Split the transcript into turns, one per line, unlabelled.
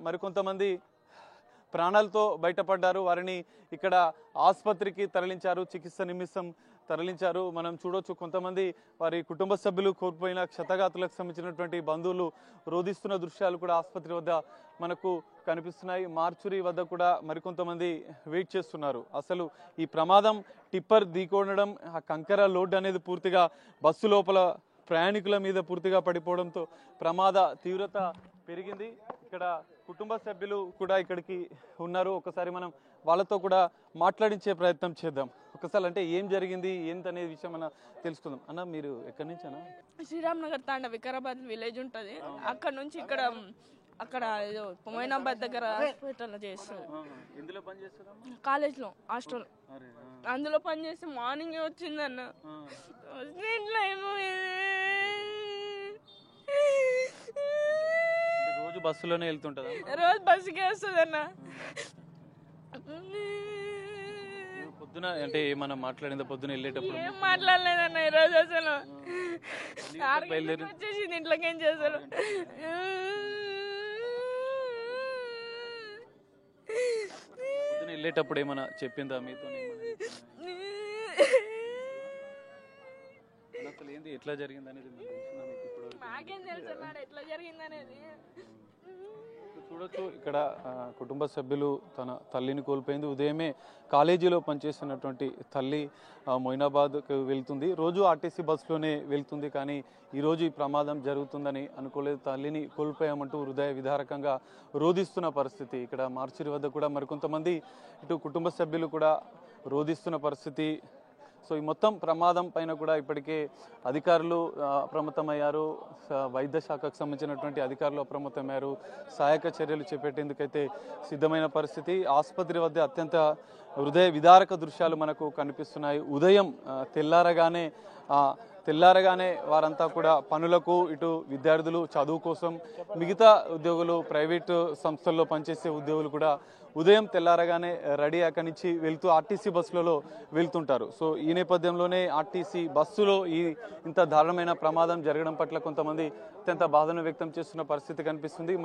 మరికొంతమంది ప్రాణాలతో బయటపడ్డారు. వారిని ఇక్కడ ఆసుపత్రికి తరలించారు, చికిత్స నిమిత్తం తరలించారు. మనం చూడొచ్చు కొంతమంది వారి కుటుంబ సభ్యులు కోల్పోయిన క్షతగాతులకు సంబంధించినటువంటి బంధువులు రోధిస్తున్న దృశ్యాలు కూడా ఆసుపత్రి వద్ద మనకు కనిపిస్తున్నాయి. మార్చురీ వద్ద కూడా మరికొంతమంది వెయిట్ చేస్తున్నారు. అసలు ఈ ప్రమాదం టిప్పర్ ఢీకొనడం, ఆ కంకర లోడ్ అనేది పూర్తిగా బస్సు లోపల ప్రయాణికుల మీద పూర్తిగా పడిపోవడంతో ప్రమాద తీవ్రత పెరిగింది. ఇక్కడ కుటుంబ సభ్యులు కూడా ఇక్కడికి ఉన్నారు. ఒకసారి మనం వాళ్ళతో కూడా మాట్లాడించే ప్రయత్నం చేద్దాం. ఒకసారి అంటే ఏం జరిగింది ఏంటనే విషయం మనం తెలుసుకుందాం. అన్న మీరు ఎక్కడి నుంచి అన్న?
శ్రీరామ్ నగర్ తాండ వికారాబాద్ విలేజ్ ఉంటుంది. అక్కడ నుంచి అక్కడ ఏదో మొయినాబాద్ దగ్గర హాస్పిటల్ చేస్తారు. కాలేజ్లో హాస్టల్ అందులో పనిచేస్తే మార్నింగ్ వచ్చిందన్న.
రోజు బస్సులోనే వెళ్తుంటదా?
రోజు బస్సుకే వస్తుంది అన్న.
పొద్దున అంటే ఏమన్నా మాట్లాడిందా? పొద్దున వెళ్ళేటప్పుడు
ఏం మాట్లాడలేదన్న ఈరోజు. అసలు వచ్చేసింది ఇంట్లోకి. ఏం చేశారు?
పొద్దున వెళ్ళేటప్పుడు ఏమన్నా చెప్పిందా మీతో? అసలు ఏంది ఎట్లా జరిగింది అనేది
నాకేం తెలుసు ఎట్లా జరిగింది అనేది.
చూడొచ్చు ఇక్కడ కుటుంబ సభ్యులు తన తల్లిని కోల్పోయింది. ఉదయమే కాలేజీలో పనిచేస్తున్నటువంటి తల్లి మొయినాబాద్కు వెళ్తుంది. రోజు ఆర్టీసీ బస్సులోనే వెళ్తుంది. కానీ ఈరోజు ఈ ప్రమాదం జరుగుతుందని అనుకోలేదు. తల్లిని కోల్పోయామంటూ హృదయ విదారకంగా రోధిస్తున్న పరిస్థితి. ఇక్కడ మార్చిరి వద్ద కూడా మరికొంతమంది ఇటు కుటుంబ సభ్యులు కూడా రోధిస్తున్న పరిస్థితి. సో ఈ మొత్తం ప్రమాదం పైన కూడా ఇప్పటికే అధికారులు అప్రమత్తమయ్యారు. వైద్య శాఖకు సంబంధించినటువంటి అధికారులు అప్రమత్తమయ్యారు. సహాయక చర్యలు చేపట్టేందుకైతే సిద్ధమైన పరిస్థితి. ఆసుపత్రి వద్ద అత్యంత హృదయ విదారక దృశ్యాలు మనకు కనిపిస్తున్నాయి. ఉదయం తెల్లారగానే వారంతా కూడా పనులకు, ఇటు విద్యార్థులు చదువు కోసం, మిగతా ఉద్యోగులు ప్రైవేటు సంస్థల్లో పనిచేసే ఉద్యోగులు కూడా ఉదయం తెల్లారగానే రెడీ అక్కడి నుంచి వెళ్తూ ఆర్టీసీ బస్సులలో వెళ్తుంటారు. సో ఈ నేపథ్యంలోనే ఆర్టీసీ బస్సులో ఇంత దారుణమైన ప్రమాదం జరగడం పట్ల కొంతమంది అత్యంత బాధను వ్యక్తం చేస్తున్న పరిస్థితి కనిపిస్తుంది.